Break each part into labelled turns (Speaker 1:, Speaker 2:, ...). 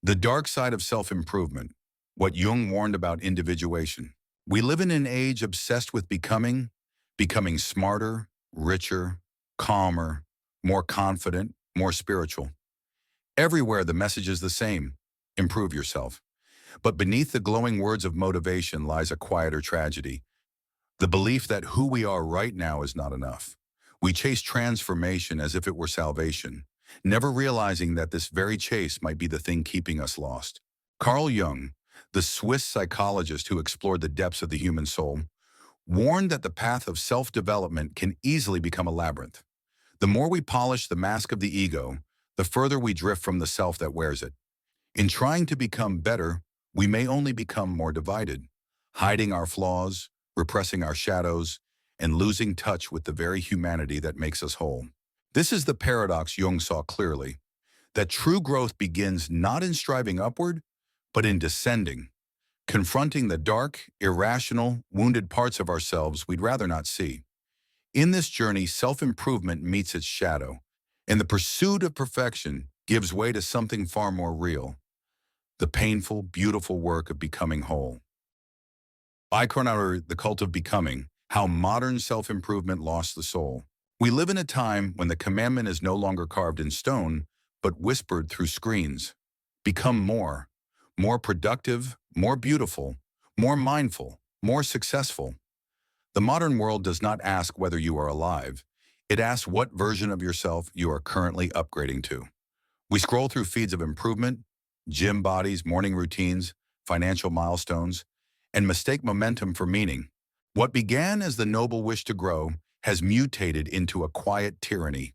Speaker 1: The dark side of self-improvement, what Jung warned about individuation. We live in an age obsessed with becoming smarter, richer, calmer, more confident, more spiritual. Everywhere the message is the same: improve yourself. But beneath the glowing words of motivation lies a quieter tragedy, the belief that who we are right now is not enough. We chase transformation as if it were salvation, never realizing that this very chase might be the thing keeping us lost. Carl Jung, the Swiss psychologist who explored the depths of the human soul, warned that the path of self-development can easily become a labyrinth. The more we polish the mask of the ego, the further we drift from the self that wears it. In trying to become better, we may only become more divided, hiding our flaws, repressing our shadows, and losing touch with the very humanity that makes us whole. This is the paradox Jung saw clearly, that true growth begins not in striving upward, but in descending, confronting the dark, irrational, wounded parts of ourselves we'd rather not see. In this journey, self-improvement meets its shadow, and the pursuit of perfection gives way to something far more real: the painful, beautiful work of becoming whole. The Cult of Becoming, How Modern Self-Improvement Lost the Soul. We live in a time when the commandment is no longer carved in stone, but whispered through screens. Become more productive, more beautiful, more mindful, more successful. The modern world does not ask whether you are alive. It asks what version of yourself you are currently upgrading to. We scroll through feeds of improvement, gym bodies, morning routines, financial milestones, and mistake momentum for meaning. What began as the noble wish to grow has mutated into a quiet tyranny.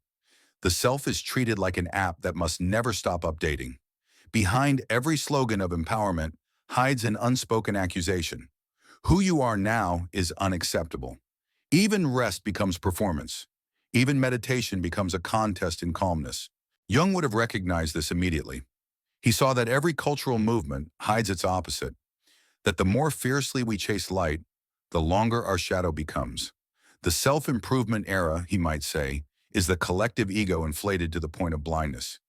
Speaker 1: The self is treated like an app that must never stop updating. Behind every slogan of empowerment hides an unspoken accusation. Who you are now is unacceptable. Even rest becomes performance. Even meditation becomes a contest in calmness. Jung would have recognized this immediately. He saw that every cultural movement hides its opposite, that the more fiercely we chase light, the longer our shadow becomes. The self-improvement era, he might say, is the collective ego inflated to the point of blindness.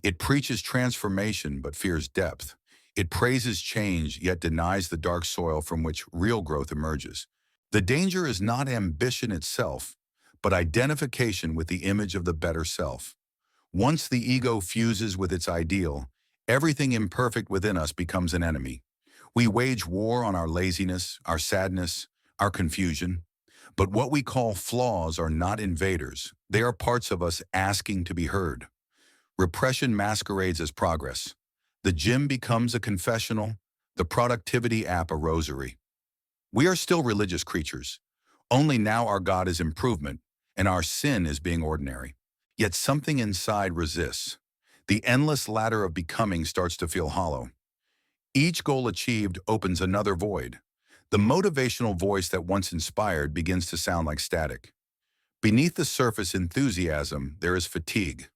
Speaker 1: It preaches transformation but fears depth. It praises change yet denies the dark soil from which real growth emerges. The danger is not ambition itself, but identification with the image of the better self. Once the ego fuses with its ideal, everything imperfect within us becomes an enemy. We wage war on our laziness, our sadness, our confusion. But what we call flaws are not invaders. They are parts of us asking to be heard. Repression masquerades as progress. The gym becomes a confessional, the productivity app a rosary. We are still religious creatures. Only now our God is improvement, and our sin is being ordinary. Yet something inside resists. The endless ladder of becoming starts to feel hollow. Each goal achieved opens another void. The motivational voice that once inspired begins to sound like static. Beneath the surface enthusiasm, there is fatigue,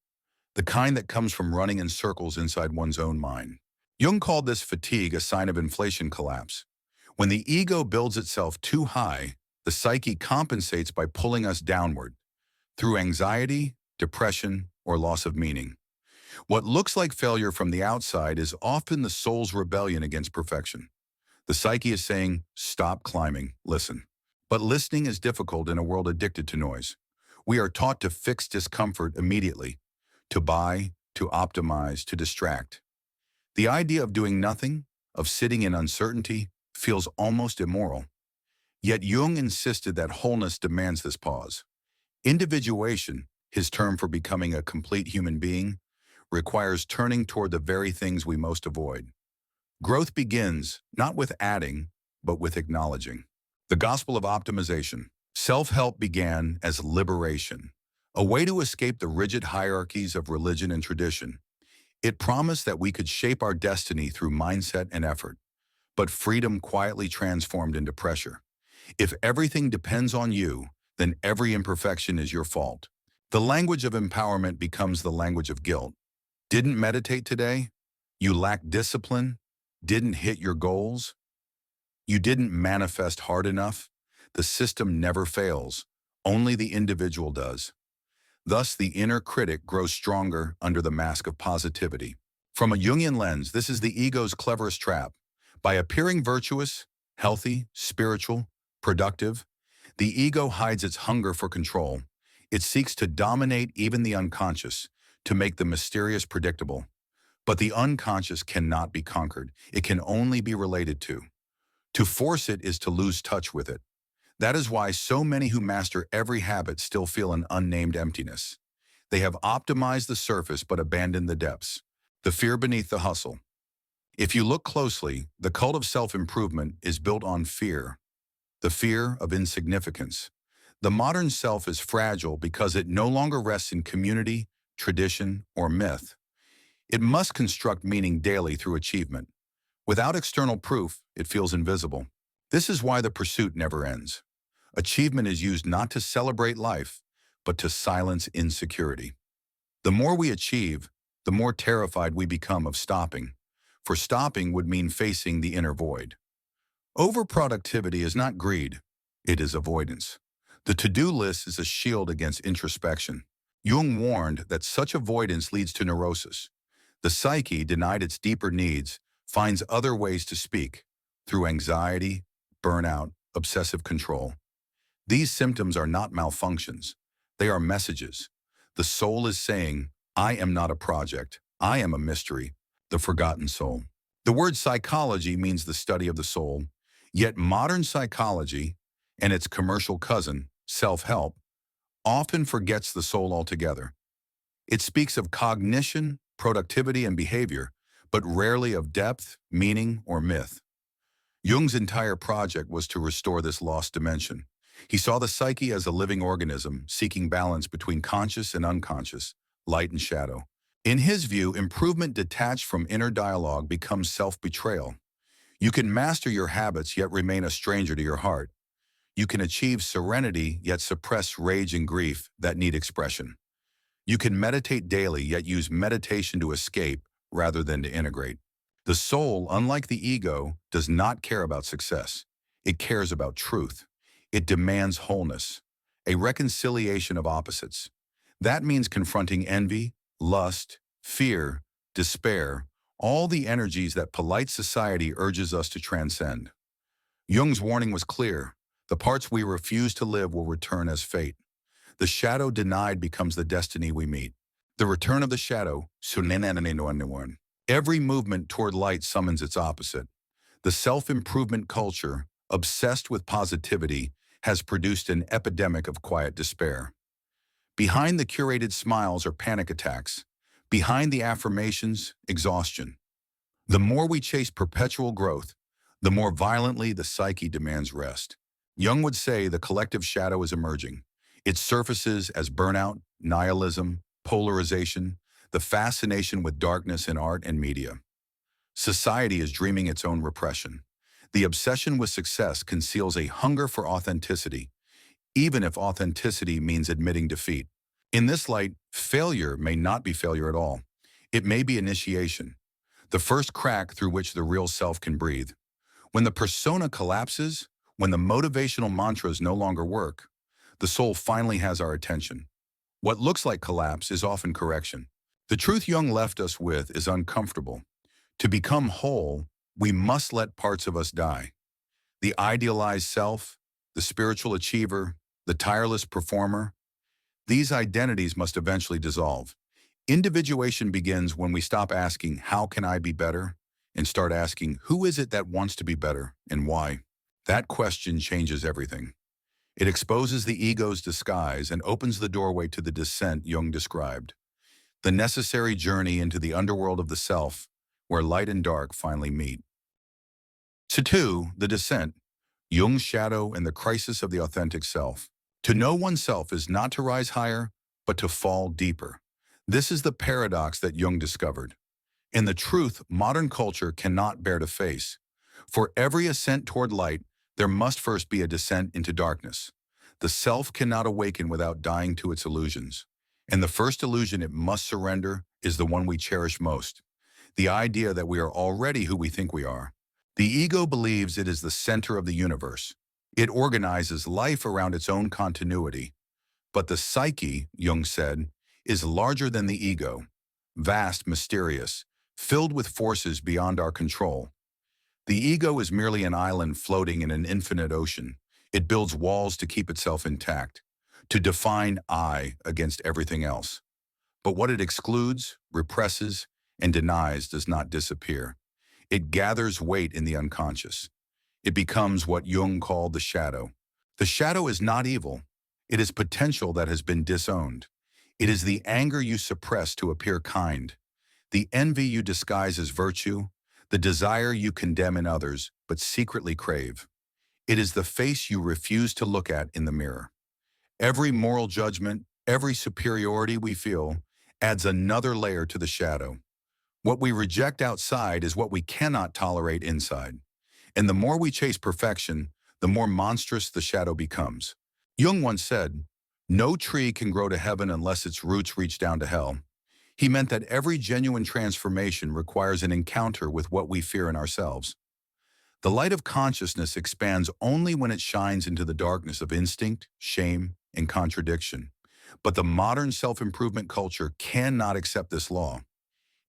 Speaker 1: the kind that comes from running in circles inside one's own mind. Jung called this fatigue a sign of inflation collapse. When the ego builds itself too high, the psyche compensates by pulling us downward, through anxiety, depression, or loss of meaning. What looks like failure from the outside is often the soul's rebellion against perfection. The psyche is saying, stop climbing, listen. But listening is difficult in a world addicted to noise. We are taught to fix discomfort immediately, to buy, to optimize, to distract. The idea of doing nothing, of sitting in uncertainty, feels almost immoral. Yet Jung insisted that wholeness demands this pause. Individuation, his term for becoming a complete human being, requires turning toward the very things we most avoid. Growth begins not with adding, but with acknowledging. The gospel of optimization. Self-help began as liberation, a way to escape the rigid hierarchies of religion and tradition. It promised that we could shape our destiny through mindset and effort, but freedom quietly transformed into pressure. If everything depends on you, then every imperfection is your fault. The language of empowerment becomes the language of guilt. Didn't meditate today? You lack discipline? Didn't hit your goals? You didn't manifest hard enough? The system never fails. Only the individual does. Thus, the inner critic grows stronger under the mask of positivity. From a Jungian lens, this is the ego's cleverest trap. By appearing virtuous, healthy, spiritual, productive, the ego hides its hunger for control. It seeks to dominate even the unconscious, to make the mysterious predictable. But the unconscious cannot be conquered. It can only be related to. To force it is to lose touch with it. That is why so many who master every habit still feel an unnamed emptiness. They have optimized the surface but abandoned the depths. The fear beneath the hustle. If you look closely, the cult of self-improvement is built on fear, the fear of insignificance. The modern self is fragile because it no longer rests in community, tradition, or myth. It must construct meaning daily through achievement. Without external proof, it feels invisible. This is why the pursuit never ends. Achievement is used not to celebrate life, but to silence insecurity. The more we achieve, the more terrified we become of stopping. For stopping would mean facing the inner void. Overproductivity is not greed, it is avoidance. The to-do list is a shield against introspection. Jung warned that such avoidance leads to neurosis. The psyche, denied its deeper needs, finds other ways to speak, through anxiety, burnout, obsessive control. These symptoms are not malfunctions. They are messages. The soul is saying, I am not a project. I am a mystery, the forgotten soul. The word psychology means the study of the soul, yet modern psychology and its commercial cousin, self-help, often forgets the soul altogether. It speaks of cognition, productivity, and behavior, but rarely of depth, meaning, or myth. Jung's entire project was to restore this lost dimension. He saw the psyche as a living organism, seeking balance between conscious and unconscious, light and shadow. In his view, improvement detached from inner dialogue becomes self-betrayal. You can master your habits yet remain a stranger to your heart. You can achieve serenity yet suppress rage and grief that need expression. You can meditate daily yet use meditation to escape rather than to integrate. The soul, unlike the ego, does not care about success. It cares about truth. It demands wholeness, a reconciliation of opposites. That means confronting envy, lust, fear, despair, all the energies that polite society urges us to transcend. Jung's warning was clear. The parts we refuse to live will return as fate. The shadow denied becomes the destiny we meet. The return of the shadow, every movement toward light summons its opposite. The self-improvement culture, obsessed with positivity, has produced an epidemic of quiet despair. Behind the curated smiles are panic attacks. Behind the affirmations, exhaustion. The more we chase perpetual growth, the more violently the psyche demands rest. Jung would say the collective shadow is emerging. It surfaces as burnout, nihilism, polarization, the fascination with darkness in art and media. Society is dreaming its own repression. The obsession with success conceals a hunger for authenticity, even if authenticity means admitting defeat. In this light, failure may not be failure at all. It may be initiation, the first crack through which the real self can breathe. When the persona collapses, when the motivational mantras no longer work, the soul finally has our attention. What looks like collapse is often correction. The truth Jung left us with is uncomfortable. To become whole, we must let parts of us die. The idealized self, the spiritual achiever, the tireless performer, these identities must eventually dissolve. Individuation begins when we stop asking, how can I be better? And start asking, who is it that wants to be better and why? That question changes everything. It exposes the ego's disguise and opens the doorway to the descent Jung described. The necessary journey into the underworld of the self, where light and dark finally meet. To two, the descent, Jung's shadow and the crisis of the authentic self. To know oneself is not to rise higher, but to fall deeper. This is the paradox that Jung discovered. And the truth modern culture cannot bear to face. For every ascent toward light, there must first be a descent into darkness. The self cannot awaken without dying to its illusions. And the first illusion it must surrender is the one we cherish most. The idea that we are already who we think we are. The ego believes it is the center of the universe. It organizes life around its own continuity. But the psyche, Jung said, is larger than the ego. Vast, mysterious, filled with forces beyond our control. The ego is merely an island floating in an infinite ocean. It builds walls to keep itself intact, to define I against everything else. But what it excludes, represses, and denies does not disappear. It gathers weight in the unconscious. It becomes what Jung called the shadow. The shadow is not evil. It is potential that has been disowned. It is the anger you suppress to appear kind, the envy you disguise as virtue, the desire you condemn in others but secretly crave. It is the face you refuse to look at in the mirror. Every moral judgment, every superiority we feel, adds another layer to the shadow. What we reject outside is what we cannot tolerate inside. And the more we chase perfection, the more monstrous the shadow becomes. Jung once said, "No tree can grow to heaven unless its roots reach down to hell." He meant that every genuine transformation requires an encounter with what we fear in ourselves. The light of consciousness expands only when it shines into the darkness of instinct, shame, and contradiction. But the modern self-improvement culture cannot accept this law.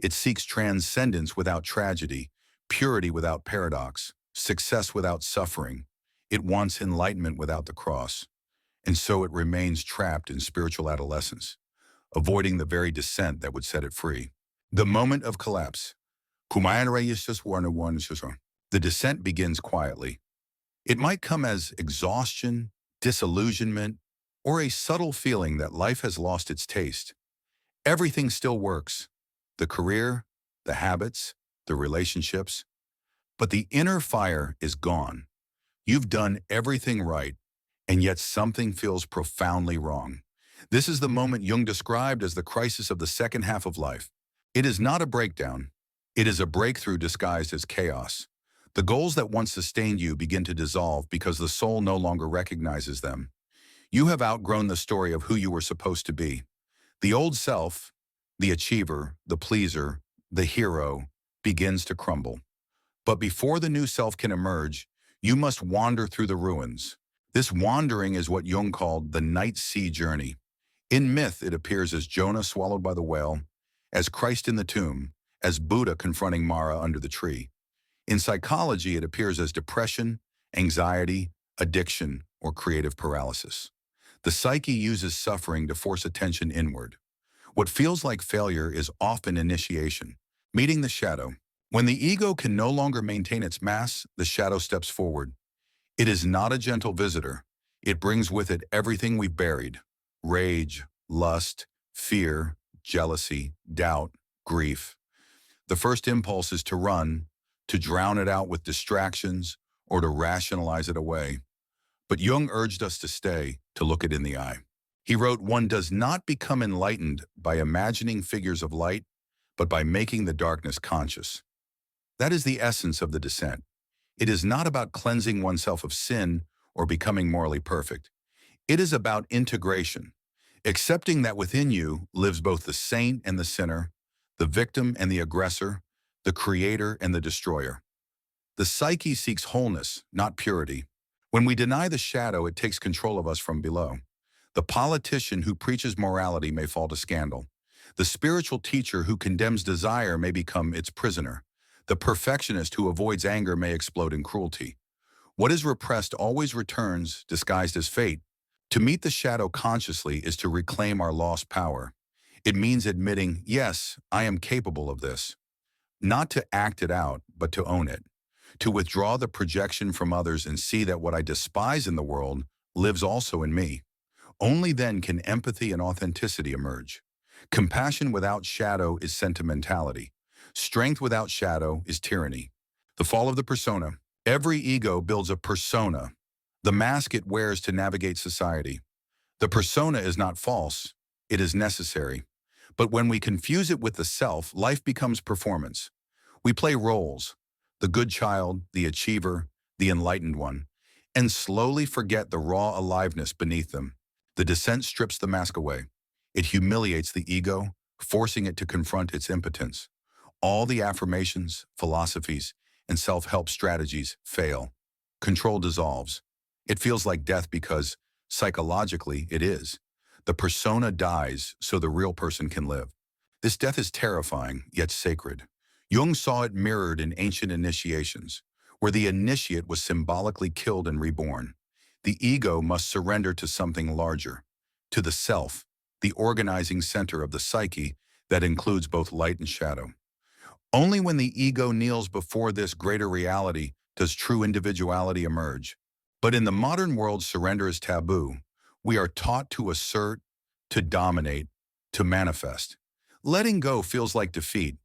Speaker 1: It seeks transcendence without tragedy, purity without paradox, success without suffering. It wants enlightenment without the cross. And so it remains trapped in spiritual adolescence, avoiding the very descent that would set it free. The moment of collapse. The descent begins quietly. It might come as exhaustion, disillusionment, or a subtle feeling that life has lost its taste. Everything still works. The career, the habits, the relationships. But the inner fire is gone. You've done everything right, and yet something feels profoundly wrong. This is the moment Jung described as the crisis of the second half of life. It is not a breakdown. It is a breakthrough disguised as chaos. The goals that once sustained you begin to dissolve because the soul no longer recognizes them. You have outgrown the story of who you were supposed to be. The old self, the achiever, the pleaser, the hero, begins to crumble. But before the new self can emerge, you must wander through the ruins. This wandering is what Jung called the night sea journey. In myth, it appears as Jonah swallowed by the whale, as Christ in the tomb, as Buddha confronting Mara under the tree. In psychology, it appears as depression, anxiety, addiction, or creative paralysis. The psyche uses suffering to force attention inward. What feels like failure is often initiation, meeting the shadow. When the ego can no longer maintain its mass, the shadow steps forward. It is not a gentle visitor. It brings with it everything we've buried: rage, lust, fear, jealousy, doubt, grief. The first impulse is to run, to drown it out with distractions, or to rationalize it away. But Jung urged us to stay, to look it in the eye. He wrote, "One does not become enlightened by imagining figures of light, but by making the darkness conscious." That is the essence of the descent. It is not about cleansing oneself of sin or becoming morally perfect. It is about integration, accepting that within you lives both the saint and the sinner, the victim and the aggressor, the creator and the destroyer. The psyche seeks wholeness, not purity. When we deny the shadow, it takes control of us from below. The politician who preaches morality may fall to scandal. The spiritual teacher who condemns desire may become its prisoner. The perfectionist who avoids anger may explode in cruelty. What is repressed always returns, disguised as fate. To meet the shadow consciously is to reclaim our lost power. It means admitting, yes, I am capable of this. Not to act it out, but to own it. To withdraw the projection from others and see that what I despise in the world lives also in me. Only then can empathy and authenticity emerge. Compassion without shadow is sentimentality. Strength without shadow is tyranny. The fall of the persona. Every ego builds a persona, the mask it wears to navigate society. The persona is not false, it is necessary. But when we confuse it with the self, life becomes performance. We play roles, the good child, the achiever, the enlightened one, and slowly forget the raw aliveness beneath them. The descent strips the mask away. It humiliates the ego, forcing it to confront its impotence. All the affirmations, philosophies, and self-help strategies fail. Control dissolves. It feels like death because, psychologically, it is. The persona dies so the real person can live. This death is terrifying, yet sacred. Jung saw it mirrored in ancient initiations, where the initiate was symbolically killed and reborn. The ego must surrender to something larger, to the self, the organizing center of the psyche that includes both light and shadow. Only when the ego kneels before this greater reality does true individuality emerge. But in the modern world, surrender is taboo. We are taught to assert, to dominate, to manifest. Letting go feels like defeat,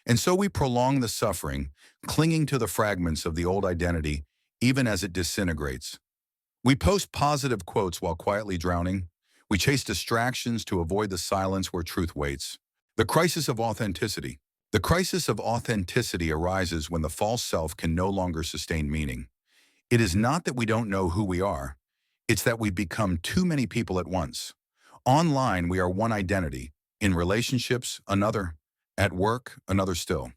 Speaker 1: and so we prolong the suffering, clinging to the fragments of the old identity even as it disintegrates. We post positive quotes while quietly drowning. We chase distractions to avoid the silence where truth waits. The crisis of authenticity. The crisis of authenticity arises when the false self can no longer sustain meaning. It is not that we don't know who we are, it's that we become too many people at once. Online, we are one identity. In relationships, another. At work, another still.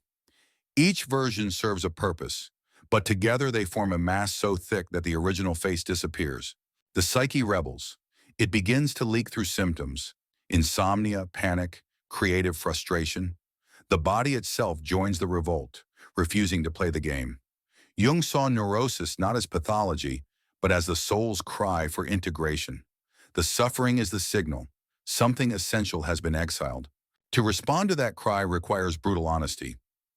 Speaker 1: Each version serves a purpose, but together they form a mass so thick that the original face disappears. The psyche rebels. It begins to leak through symptoms: insomnia, panic, creative frustration. The body itself joins the revolt, refusing to play the game. Jung saw neurosis not as pathology, but as the soul's cry for integration. The suffering is the signal. Something essential has been exiled. To respond to that cry requires brutal honesty.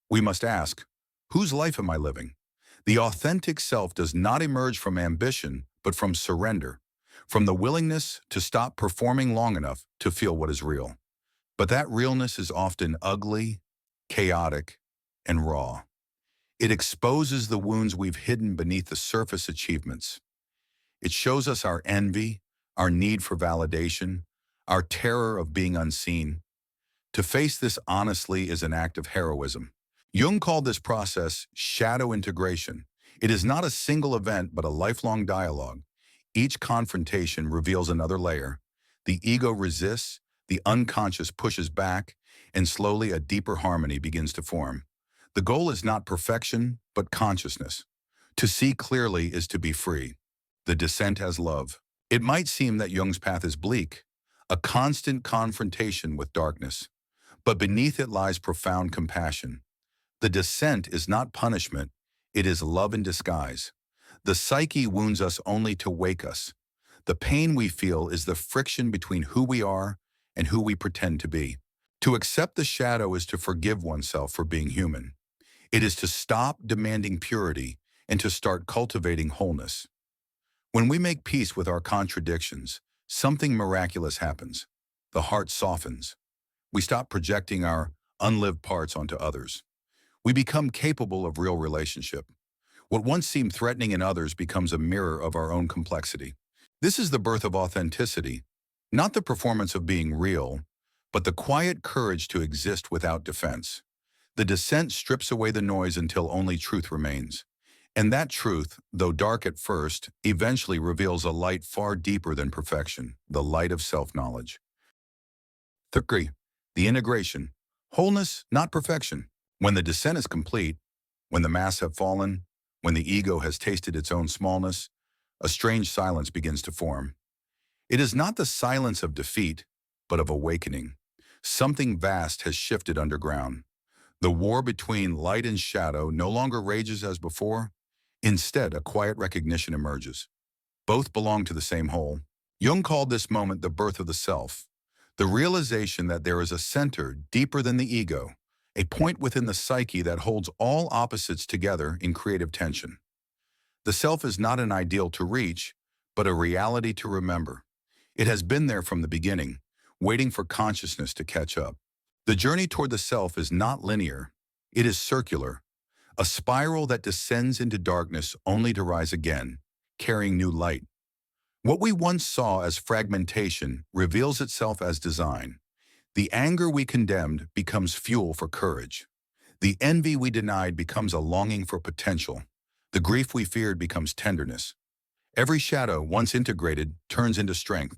Speaker 1: We must ask, whose life am I living? The authentic self does not emerge from ambition, but from surrender, from the willingness to stop performing long enough to feel what is real. But that realness is often ugly, chaotic, and raw. It exposes the wounds we've hidden beneath the surface achievements. It shows us our envy, our need for validation, our terror of being unseen. To face this honestly is an act of heroism. Jung called this process shadow integration. It is not a single event, but a lifelong dialogue. Each confrontation reveals another layer. The ego resists, the unconscious pushes back, and slowly a deeper harmony begins to form. The goal is not perfection, but consciousness. To see clearly is to be free. The descent as love. It might seem that Jung's path is bleak, a constant confrontation with darkness, but beneath it lies profound compassion. The descent is not punishment, it is love in disguise. The psyche wounds us only to wake us. The pain we feel is the friction between who we are and who we pretend to be. To accept the shadow is to forgive oneself for being human. It is to stop demanding purity and to start cultivating wholeness. When we make peace with our contradictions, something miraculous happens. The heart softens. We stop projecting our unlived parts onto others. We become capable of real relationship. What once seemed threatening in others becomes a mirror of our own complexity. This is the birth of authenticity, not the performance of being real, but the quiet courage to exist without defense. The descent strips away the noise until only truth remains. And that truth, though dark at first, eventually reveals a light far deeper than perfection, the light of self-knowledge. 3. The integration. Wholeness, not perfection. When the descent is complete, when the masks have fallen, when the ego has tasted its own smallness, a strange silence begins to form. It is not the silence of defeat, but of awakening. Something vast has shifted underground. The war between light and shadow no longer rages as before. Instead, a quiet recognition emerges. Both belong to the same whole. Jung called this moment the birth of the self, the realization that there is a center deeper than the ego, a point within the psyche that holds all opposites together in creative tension. The self is not an ideal to reach, but a reality to remember. It has been there from the beginning, waiting for consciousness to catch up. The journey toward the self is not linear. It is circular, a spiral that descends into darkness only to rise again, carrying new light. What we once saw as fragmentation reveals itself as design. The anger we condemned becomes fuel for courage. The envy we denied becomes a longing for potential. The grief we feared becomes tenderness. Every shadow, once integrated, turns into strength.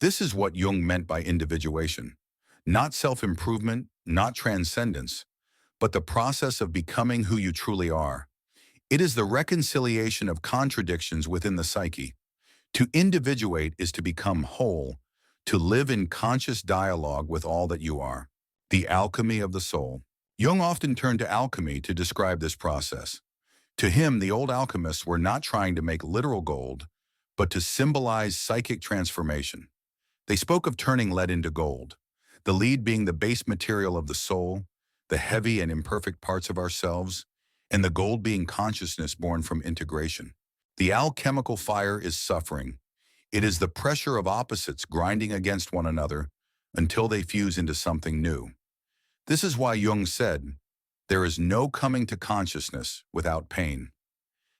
Speaker 1: This is what Jung meant by individuation. Not self-improvement, not transcendence, but the process of becoming who you truly are. It is the reconciliation of contradictions within the psyche. To individuate is to become whole, to live in conscious dialogue with all that you are. The alchemy of the soul. Jung often turned to alchemy to describe this process. To him, the old alchemists were not trying to make literal gold, but to symbolize psychic transformation. They spoke of turning lead into gold, the lead being the base material of the soul, the heavy and imperfect parts of ourselves, and the gold being consciousness born from integration. The alchemical fire is suffering. It is the pressure of opposites grinding against one another until they fuse into something new. This is why Jung said, "There is no coming to consciousness without pain."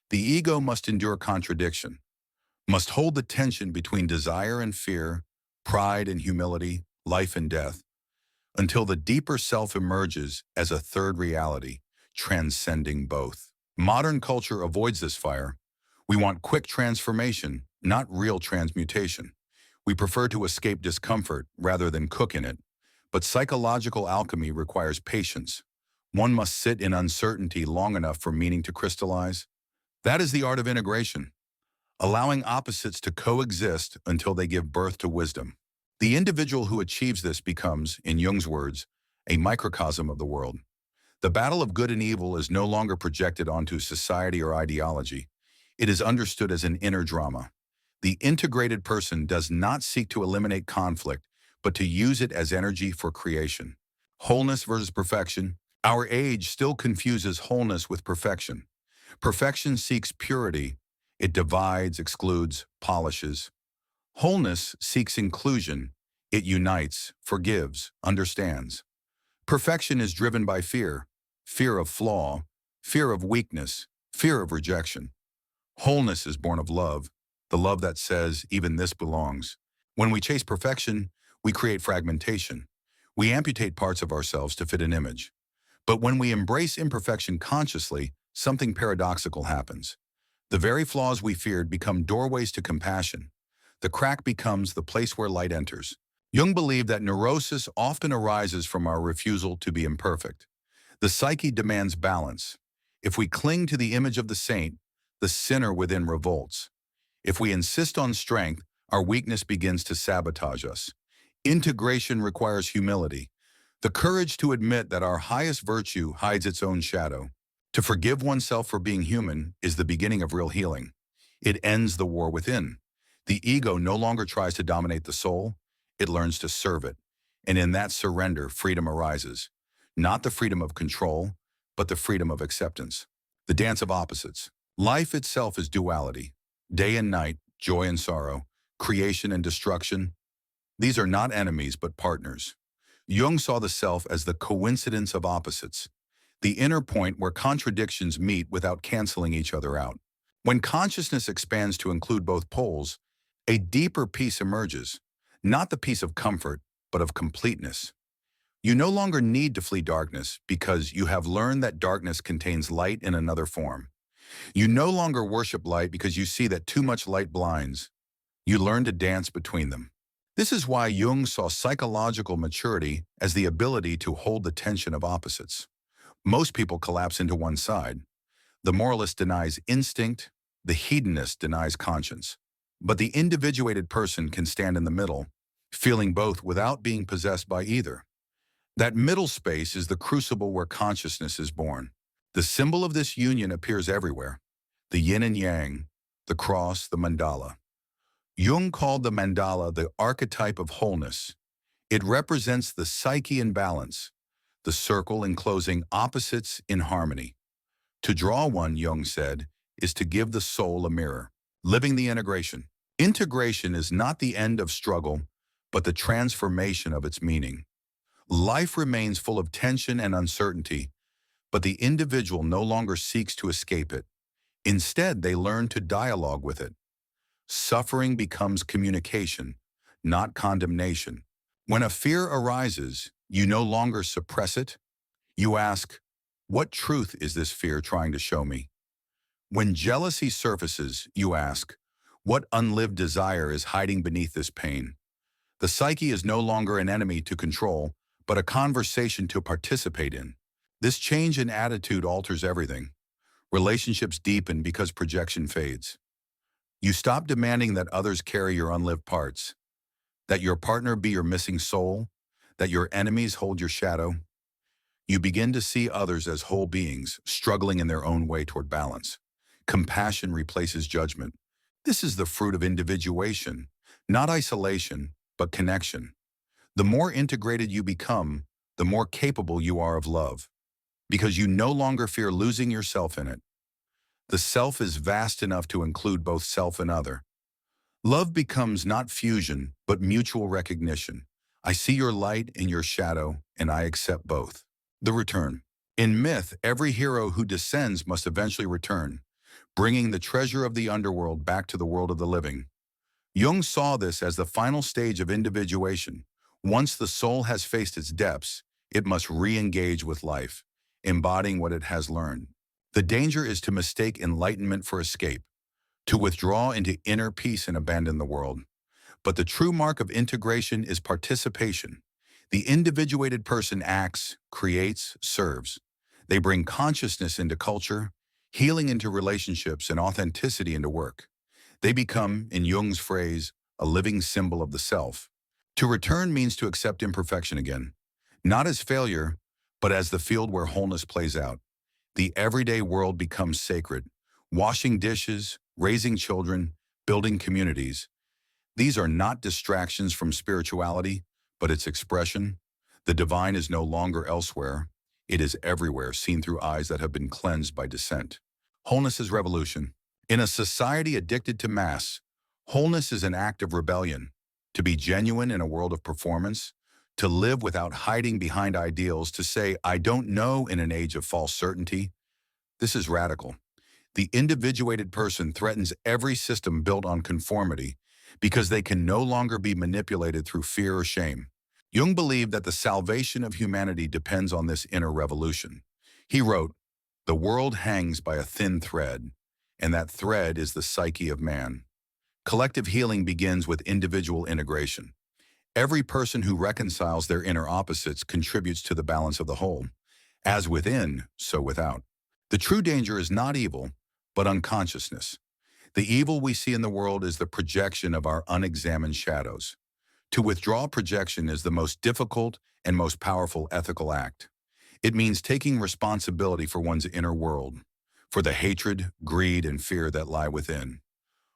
Speaker 1: The ego must endure contradiction, must hold the tension between desire and fear, pride and humility, life and death, until the deeper self emerges as a third reality, transcending both. Modern culture avoids this fire. We want quick transformation, not real transmutation. We prefer to escape discomfort rather than cook in it. But psychological alchemy requires patience. One must sit in uncertainty long enough for meaning to crystallize. That is the art of integration, allowing opposites to coexist until they give birth to wisdom. The individual who achieves this becomes, in Jung's words, a microcosm of the world. The battle of good and evil is no longer projected onto society or ideology. It is understood as an inner drama. The integrated person does not seek to eliminate conflict, but to use it as energy for creation. Wholeness versus perfection. Our age still confuses wholeness with perfection. Perfection seeks purity. It divides, excludes, polishes. Wholeness seeks inclusion. It unites, forgives, understands. Perfection is driven by fear, fear of flaw, fear of weakness, fear of rejection. Wholeness is born of love, the love that says, even this belongs. When we chase perfection, we create fragmentation. We amputate parts of ourselves to fit an image. But when we embrace imperfection consciously, something paradoxical happens. The very flaws we feared become doorways to compassion. The crack becomes the place where light enters. Jung believed that neurosis often arises from our refusal to be imperfect. The psyche demands balance. If we cling to the image of the saint, the sinner within revolts. If we insist on strength, our weakness begins to sabotage us. Integration requires humility, the courage to admit that our highest virtue hides its own shadow. To forgive oneself for being human is the beginning of real healing. It ends the war within. The ego no longer tries to dominate the soul, it learns to serve it. And in that surrender, freedom arises. Not the freedom of control, but the freedom of acceptance. The dance of opposites. Life itself is duality. Day and night, joy and sorrow, creation and destruction. These are not enemies, but partners. Jung saw the self as the coincidence of opposites, the inner point where contradictions meet without canceling each other out. When consciousness expands to include both poles, a deeper peace emerges, not the peace of comfort, but of completeness. You no longer need to flee darkness because you have learned that darkness contains light in another form. You no longer worship light because you see that too much light blinds. You learn to dance between them. This is why Jung saw psychological maturity as the ability to hold the tension of opposites. Most people collapse into one side. The moralist denies instinct, the hedonist denies conscience. But the individuated person can stand in the middle, feeling both without being possessed by either. That middle space is the crucible where consciousness is born. The symbol of this union appears everywhere. The yin and yang, the cross, the mandala. Jung called the mandala the archetype of wholeness. It represents the psyche in balance, the circle enclosing opposites in harmony. To draw one, Jung said, is to give the soul a mirror. Living the integration. Integration is not the end of struggle, but the transformation of its meaning. Life remains full of tension and uncertainty, but the individual no longer seeks to escape it. Instead, they learn to dialogue with it. Suffering becomes communication, not condemnation. When a fear arises, you no longer suppress it. You ask, what truth is this fear trying to show me? When jealousy surfaces, you ask, what unlived desire is hiding beneath this pain? The psyche is no longer an enemy to control, but a conversation to participate in. This change in attitude alters everything. Relationships deepen because projection fades. You stop demanding that others carry your unlived parts, that your partner be your missing soul, that your enemies hold your shadow. You begin to see others as whole beings, struggling in their own way toward balance. Compassion replaces judgment. This is the fruit of individuation, not isolation, but connection. The more integrated you become, the more capable you are of love, because you no longer fear losing yourself in it. The self is vast enough to include both self and other. Love becomes not fusion, but mutual recognition. I see your light and your shadow, and I accept both. The return. In myth, every hero who descends must eventually return, bringing the treasure of the underworld back to the world of the living. Jung saw this as the final stage of individuation. Once the soul has faced its depths, it must re-engage with life, embodying what it has learned. The danger is to mistake enlightenment for escape, to withdraw into inner peace and abandon the world. But the true mark of integration is participation. The individuated person acts, creates, serves. They bring consciousness into culture, healing into relationships, and authenticity into work. They become, in Jung's phrase, a living symbol of the self. To return means to accept imperfection again, not as failure, but as the field where wholeness plays out. The everyday world becomes sacred. Washing dishes, raising children, building communities. These are not distractions from spirituality, but its expression. The divine is no longer elsewhere. It is everywhere, seen through eyes that have been cleansed by dissent. Wholeness is revolution. In a society addicted to mass, wholeness is an act of rebellion. To be genuine in a world of performance, to live without hiding behind ideals, to say, I don't know in an age of false certainty. This is radical. The individuated person threatens every system built on conformity because they can no longer be manipulated through fear or shame. Jung believed that the salvation of humanity depends on this inner revolution. He wrote, "The world hangs by a thin thread, and that thread is the psyche of man." Collective healing begins with individual integration. Every person who reconciles their inner opposites contributes to the balance of the whole. As within, so without. The true danger is not evil, but unconsciousness. The evil we see in the world is the projection of our unexamined shadows. To withdraw projection is the most difficult and most powerful ethical act. It means taking responsibility for one's inner world, for the hatred, greed, and fear that lie within.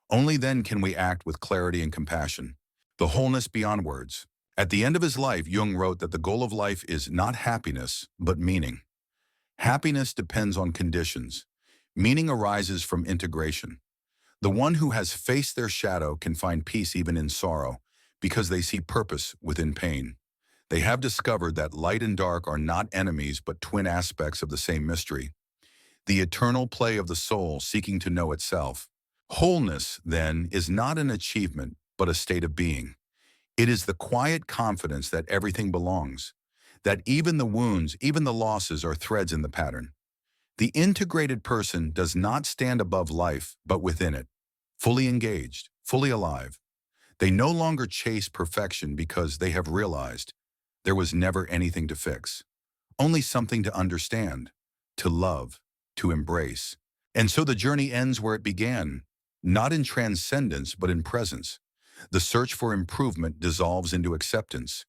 Speaker 1: Only then can we act with clarity and compassion. The wholeness beyond words. At the end of his life, Jung wrote that the goal of life is not happiness, but meaning. Happiness depends on conditions. Meaning arises from integration. The one who has faced their shadow can find peace even in sorrow, because they see purpose within pain. They have discovered that light and dark are not enemies but twin aspects of the same mystery. The eternal play of the soul seeking to know itself. Wholeness, then, is not an achievement but a state of being. It is the quiet confidence that everything belongs, that even the wounds, even the losses are threads in the pattern. The integrated person does not stand above life but within it, fully engaged, fully alive. They no longer chase perfection because they have realized there was never anything to fix, only something to understand, to love, to embrace. And so the journey ends where it began, not in transcendence but in presence. The search for improvement dissolves into acceptance.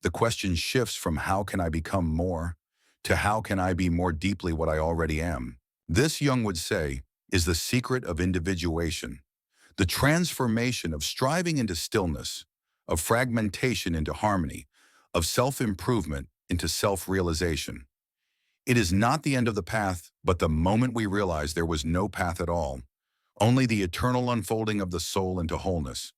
Speaker 1: The question shifts from how can I become more to how can I be more deeply what I already am. This, Jung would say, is the secret of individuation. The transformation of striving into stillness, of fragmentation into harmony, of self-improvement into self-realization. It is not the end of the path, but the moment we realize there was no path at all, only the eternal unfolding of the soul into wholeness.